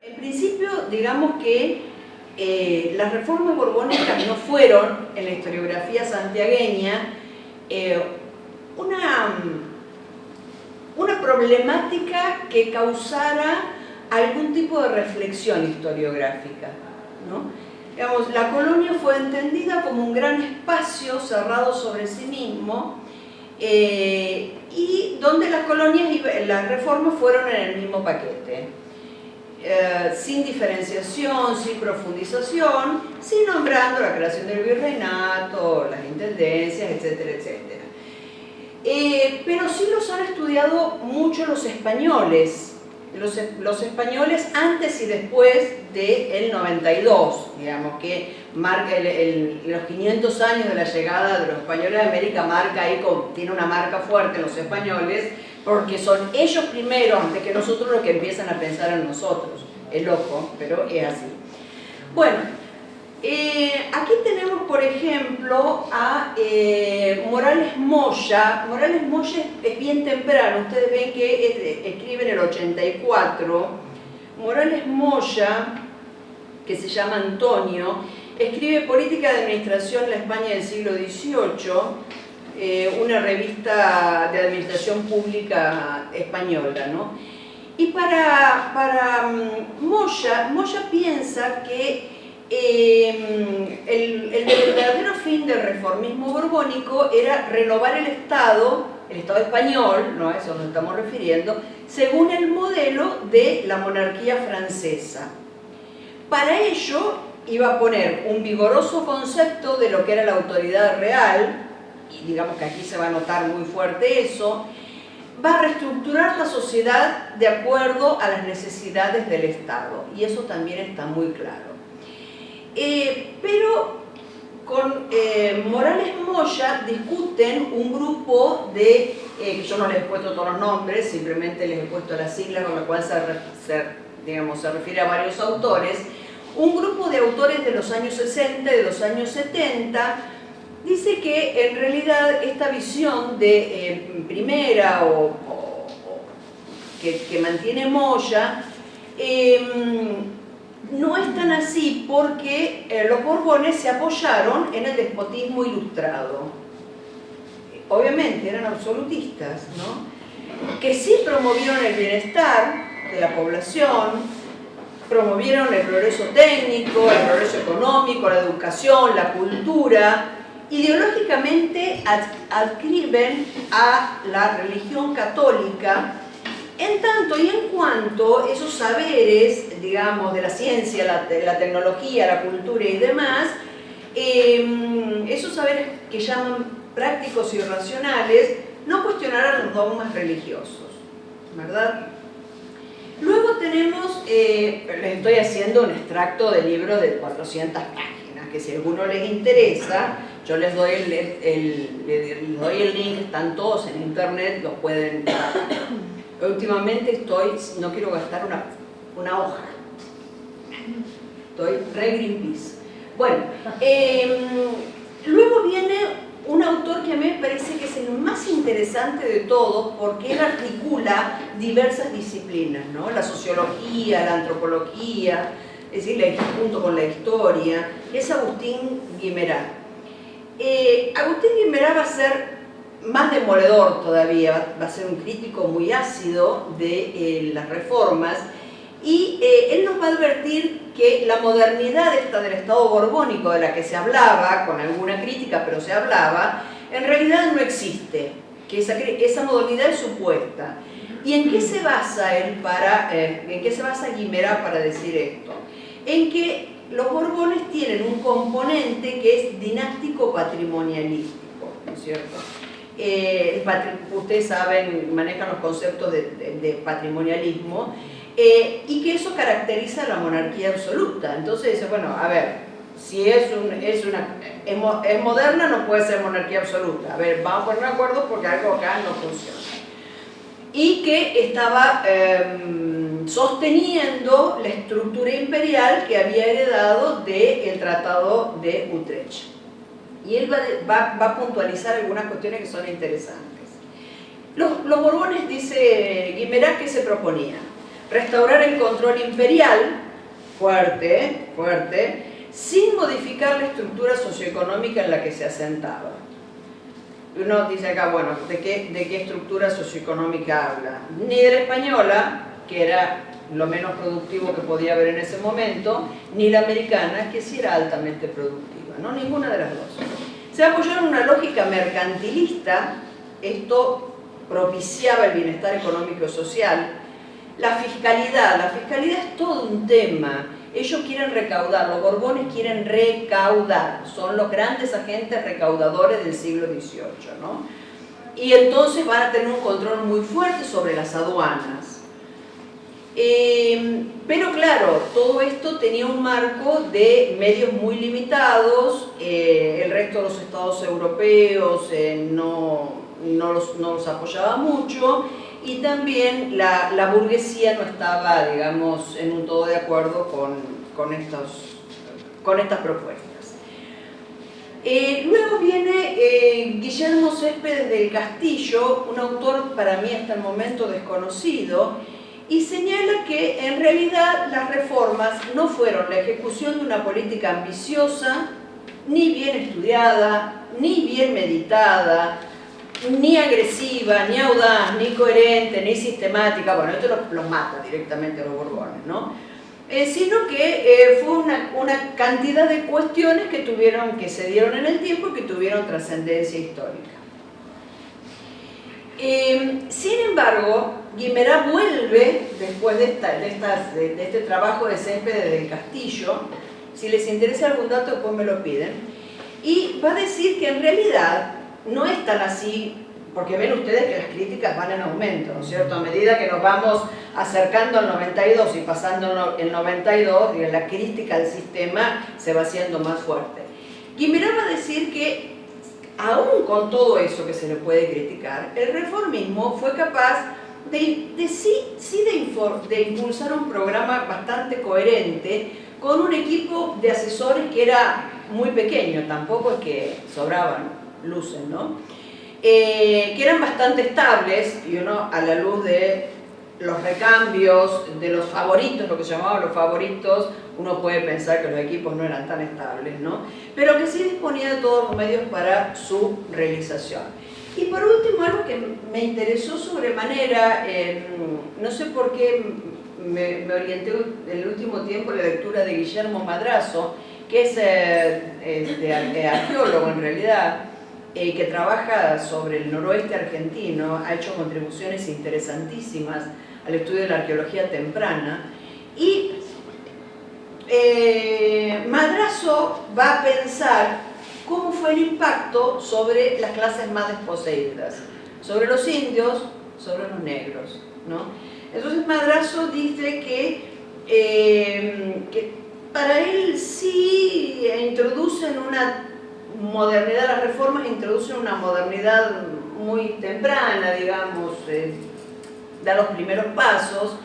En principio, digamos que las reformas borbónicas no fueron, en la historiografía santiagueña, una problemática que causara algún tipo de reflexión historiográfica, ¿no? Digamos, la colonia fue entendida como un gran espacio cerrado sobre sí mismo, y donde las colonias y las reformas fueron en el mismo paquete, sin diferenciación, sin profundización, sin nombrando la creación del virreinato, las intendencias, etcétera, etcétera. Pero sí los han estudiado mucho los españoles, los españoles antes y después del 92, digamos, que marca los 500 años de la llegada de los españoles a América, marca ahí, tiene una marca fuerte en los españoles, porque son ellos primero, antes que nosotros, los que empiezan a pensar en nosotros. Es loco, pero es así. Bueno, aquí tenemos, por ejemplo, a Morales Moya. Morales Moya es bien temprano, ustedes ven que escribe en el 84. Morales Moya, que se llama Antonio, escribe Política de Administración en la España del siglo XVIII, una revista de administración pública española, ¿no? Y para Moya piensa que el verdadero fin del reformismo borbónico era renovar el Estado español, ¿no? A eso nos estamos refiriendo, según el modelo de la monarquía francesa. Para ello iba a poner un vigoroso concepto de lo que era la autoridad real, y digamos que aquí se va a notar muy fuerte eso. Va a reestructurar la sociedad de acuerdo a las necesidades del Estado, y eso también está muy claro. Pero con Morales Moya discuten un grupo de, yo no les he puesto todos los nombres, simplemente les he puesto las siglas con las cuales se refiere a varios autores, un grupo de autores de los años 60 y de los años 70, dice que en realidad esta visión de primera que mantiene Moya no es tan así, porque los Borbones se apoyaron en el despotismo ilustrado. Obviamente eran absolutistas, ¿no? Que sí promovieron el bienestar de la población, promovieron el progreso técnico, el progreso económico, la educación, la cultura. Ideológicamente adscriben a la religión católica, en tanto y en cuanto esos saberes, digamos, de la ciencia, la tecnología, la cultura y demás, esos saberes que llaman prácticos y racionales, no cuestionaran los dogmas religiosos, ¿verdad? Luego tenemos, les estoy haciendo un extracto del libro de 400 páginas, que si a alguno les interesa, yo les doy el link, están todos en internet, los pueden bajar. Últimamente no quiero gastar una hoja, estoy re Greenpeace. Bueno, luego viene un autor que a mí me parece que es el más interesante de todos, porque él articula diversas disciplinas, ¿no? La sociología, la antropología, es decir, junto con la historia, es Agustín Guimerá. Agustín Guimerá va a ser más demoledor todavía, va a ser un crítico muy ácido de las reformas, y él nos va a advertir que la modernidad del Estado borbónico, de la que se hablaba, con alguna crítica, pero se hablaba, en realidad no existe, que esa modernidad es supuesta. ¿Y en qué se basa en qué se basa Guimerá para decir esto? En que los Borbones tienen un componente que es dinástico patrimonialístico, ¿no es cierto? Ustedes saben, manejan los conceptos de patrimonialismo, y que eso caracteriza a la monarquía absoluta. Entonces dice, bueno, a ver, si es moderna, no puede ser monarquía absoluta. A ver, vamos a poner de acuerdo porque algo acá no funciona. Y que estaba sosteniendo la estructura imperial que había heredado del Tratado de Utrecht. Y él va a puntualizar algunas cuestiones que son interesantes. Los Borbones, dice Guimerá, ¿qué se proponían? restaurar el control imperial, fuerte, fuerte, sin modificar la estructura socioeconómica en la que se asentaba. Uno dice acá, bueno, ¿de qué estructura socioeconómica habla? Ni de la española, que era lo menos productivo que podía haber en ese momento, ni la americana, que sí era altamente productiva, ¿no? Ninguna de las dos. Se apoyó en una lógica mercantilista, esto propiciaba el bienestar económico y social. La fiscalidad es todo un tema. Ellos quieren recaudar, los Borbones quieren recaudar, son los grandes agentes recaudadores del siglo XVIII, ¿no? Y entonces van a tener un control muy fuerte sobre las aduanas. Pero claro, todo esto tenía un marco de medios muy limitados, el resto de los estados europeos no los apoyaba mucho, y también la burguesía no estaba, digamos, en un todo de acuerdo con estas propuestas. Luego viene Guillermo Céspedes del Castillo, un autor para mí hasta el momento desconocido, y señala que en realidad las reformas no fueron la ejecución de una política ambiciosa, ni bien estudiada, ni bien meditada, ni agresiva, ni audaz, ni coherente, ni sistemática. Bueno, esto los mata directamente a los Borbones, ¿no? Sino que fue una cantidad de cuestiones que se dieron en el tiempo y que tuvieron trascendencia histórica. Sin embargo, Guimerá vuelve, después de este trabajo de Céspedes del Castillo, si les interesa algún dato después me lo piden, y va a decir que en realidad no es tan así, porque ven ustedes que las críticas van en aumento, ¿no es cierto? A medida que nos vamos acercando al 92 y pasando el 92, la crítica al sistema se va haciendo más fuerte. Guimerá va a decir que aún con todo eso que se le puede criticar, el reformismo fue capaz de impulsar un programa bastante coherente con un equipo de asesores que era muy pequeño, tampoco es que sobraban luces, ¿no? Que eran bastante estables, y uno a la luz de los recambios, de los favoritos, lo que se llamaban los favoritos, uno puede pensar que los equipos no eran tan estables, ¿no? Pero que sí disponía de todos los medios para su realización. Y por último, algo que me interesó sobremanera, no sé por qué me orienté en el último tiempo en la lectura de Guillermo Madrazo, que es arqueólogo en realidad, que trabaja sobre el noroeste argentino, ha hecho contribuciones interesantísimas al estudio de la arqueología temprana, y Madrazo va a pensar cómo fue el impacto sobre las clases más desposeídas, sobre los indios, sobre los negros, ¿no? Entonces Madrazo dice que para él sí introducen una modernidad, las reformas introducen una modernidad muy temprana, digamos, da los primeros pasos,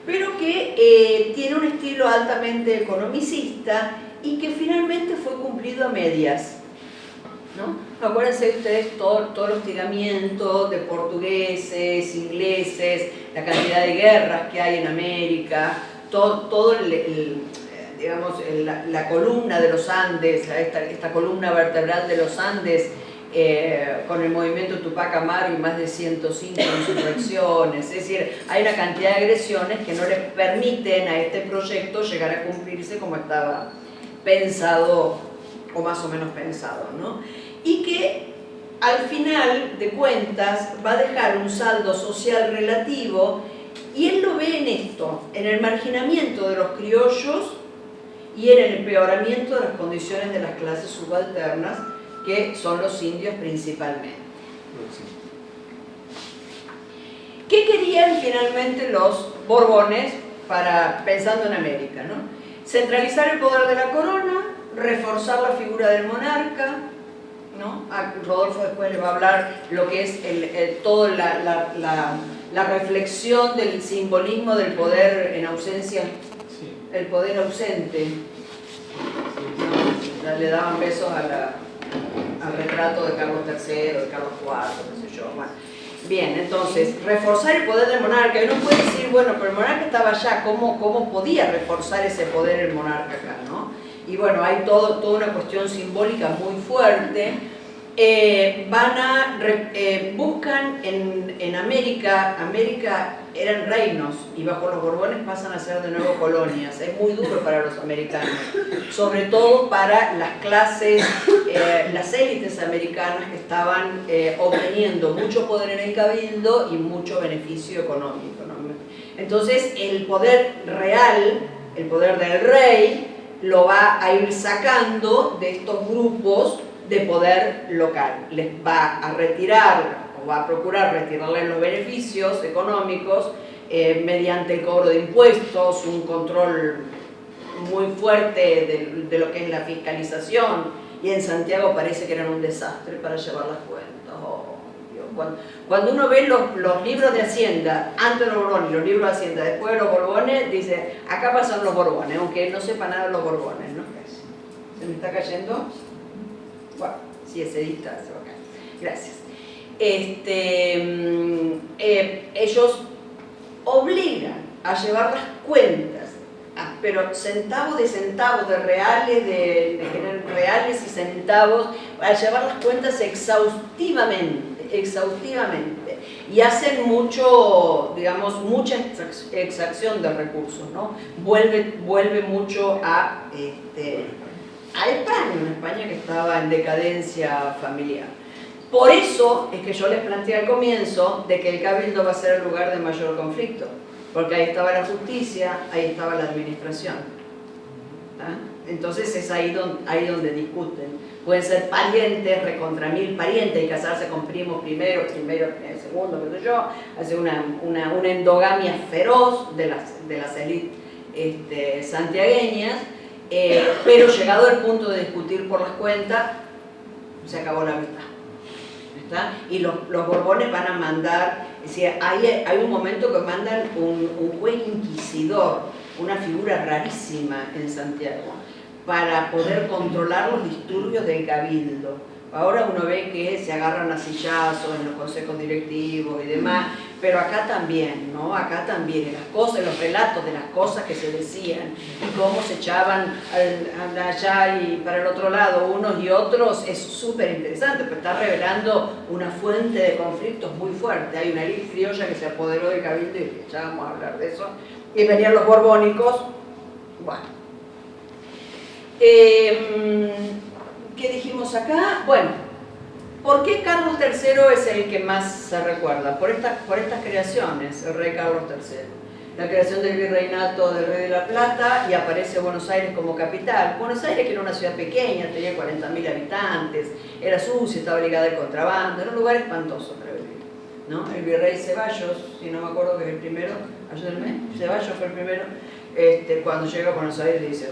pero que tiene un estilo altamente economicista y que finalmente fue cumplido a medias, ¿no? Acuérdense ustedes todo el hostigamiento de portugueses, ingleses, la cantidad de guerras que hay en América, todo digamos, la columna de los Andes, esta columna vertebral de los Andes, con el movimiento Tupac Amaru y más de 105 insurrecciones. Es decir, hay una cantidad de agresiones que no les permiten a este proyecto llegar a cumplirse como estaba pensado, o más o menos pensado, ¿no? Y que al final de cuentas va a dejar un saldo social relativo, y él lo ve en esto, en el marginamiento de los criollos y en el empeoramiento de las condiciones de las clases subalternas, que son los indios principalmente. ¿Qué querían finalmente los Borbones pensando en América, ¿no? Centralizar el poder de la corona, reforzar la figura del monarca, ¿no? A Rodolfo después le va a hablar lo que es toda la reflexión del simbolismo del poder en ausencia, el poder ausente. Le daban besos al retrato de Carlos III, de Carlos IV, qué sé yo. Bueno. Bien, entonces, reforzar el poder del monarca. Y uno puede decir, bueno, pero el monarca estaba allá, ¿cómo podía reforzar ese poder el monarca acá, no? Y bueno, hay toda una cuestión simbólica muy fuerte. Buscan en América eran reinos y bajo los Borbones pasan a ser de nuevo colonias. Es muy duro para los americanos, sobre todo para las clases, las élites americanas que estaban obteniendo mucho poder en el cabildo y mucho beneficio económico, ¿no? Entonces el poder real, el poder del rey, lo va a ir sacando de estos grupos de poder local. Les va a retirar o va a procurar retirarles los beneficios económicos mediante el cobro de impuestos, un control muy fuerte de lo que es la fiscalización, y en Santiago parece que eran un desastre para llevar las cuentas. Oh, Dios. Cuando uno ve los libros de Hacienda, antes de los Borbones y los libros de Hacienda después de los Borbones, dice, acá pasan los Borbones, aunque no sepa nada de los Borbones, ¿no? ¿Se me está cayendo? Bueno, si es edita, se va a caer. Gracias. Ellos obligan a llevar las cuentas, pero centavo de centavos, de reales, de reales y centavos, a llevar las cuentas exhaustivamente, y hacen mucho, digamos, mucha exacción de recursos, ¿no? Vuelve mucho a España, una España que estaba en decadencia familiar. Por eso es que yo les planteé al comienzo de que el cabildo va a ser el lugar de mayor conflicto, porque ahí estaba la justicia, ahí estaba la administración. Entonces es ahí donde discuten. Pueden ser parientes, recontra mil parientes, y casarse con primos primero, segundo, qué sé yo, hacer una endogamia feroz de las élites santiagueñas. Pero llegado el punto de discutir por las cuentas, se acabó la amistad. ¿Está? Y los Borbones van a mandar, es decir, hay un momento que mandan un juez inquisidor, una figura rarísima en Santiago, para poder controlar los disturbios del cabildo. Ahora uno ve que se agarran a sillazos en los consejos directivos y demás, pero acá también, ¿no? Acá también, en las cosas, en los relatos de las cosas que se decían y cómo se echaban allá y para el otro lado unos y otros, es súper interesante, pero está revelando una fuente de conflictos muy fuerte. Hay una élite criolla que se apoderó del cabildo y ya vamos a hablar de eso, y venían los borbónicos. Bueno. ¿Qué dijimos acá? Bueno, ¿por qué Carlos III es el que más se recuerda? Por estas creaciones, el rey Carlos III. La creación del virreinato del Rey de la Plata, y aparece Buenos Aires como capital. Buenos Aires, que era una ciudad pequeña, tenía 40.000 habitantes, era sucia, estaba ligada al contrabando, era un lugar espantoso para vivir, ¿no? El virrey Ceballos, si no me acuerdo que es el primero, ayúdenme, Ceballos fue el primero, cuando llega a Buenos Aires dice,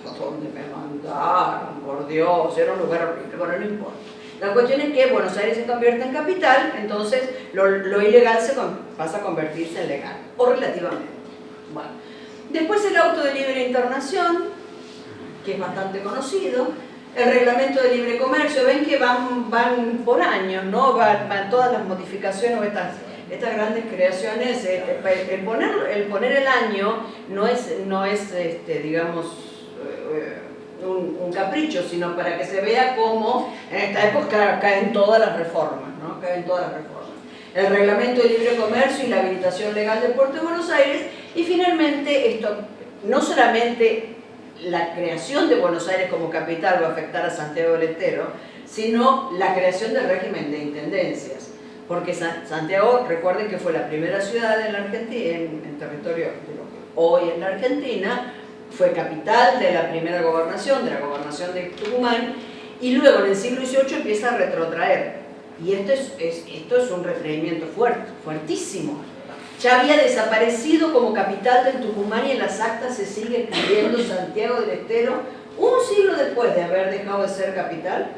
¿a dónde me mandaron? Por Dios, era un lugar horrible, bueno, no importa. La cuestión es que Buenos Aires se convierte en capital, entonces lo ilegal pasa a convertirse en legal, o relativamente. Bueno. Después el auto de libre internación, que es bastante conocido, el reglamento de libre comercio, ven que van por años, ¿no? Van todas las modificaciones o estas grandes creaciones, el poner el año no es digamos, un capricho, sino para que se vea cómo en esta época caen todas las reformas, ¿no? Caen todas las reformas. El reglamento de libre comercio y la habilitación legal del puerto de Buenos Aires, y finalmente esto, no solamente la creación de Buenos Aires como capital va a afectar a Santiago del Estero, sino la creación del régimen de intendencias, porque Santiago, recuerden que fue la primera ciudad en la Argentina, en territorio de lo que hoy es la Argentina, fue capital de la primera gobernación, de la gobernación de Tucumán, y luego en el siglo XVIII empieza a retrotraer. Y esto es un retraimiento fuertísimo. Ya había desaparecido como capital del Tucumán y en las actas se sigue escribiendo Santiago del Estero. Un siglo después de haber dejado de ser capital,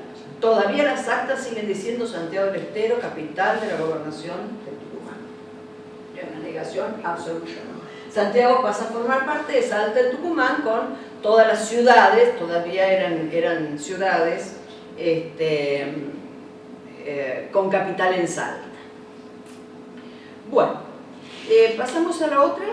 todavía las actas siguen diciendo Santiago del Estero, capital de la gobernación de Tucumán. Es una negación absoluta. Santiago pasa a formar parte de Salta de Tucumán con todas las ciudades, todavía eran ciudades con capital en Salta. Bueno, pasamos a la otra.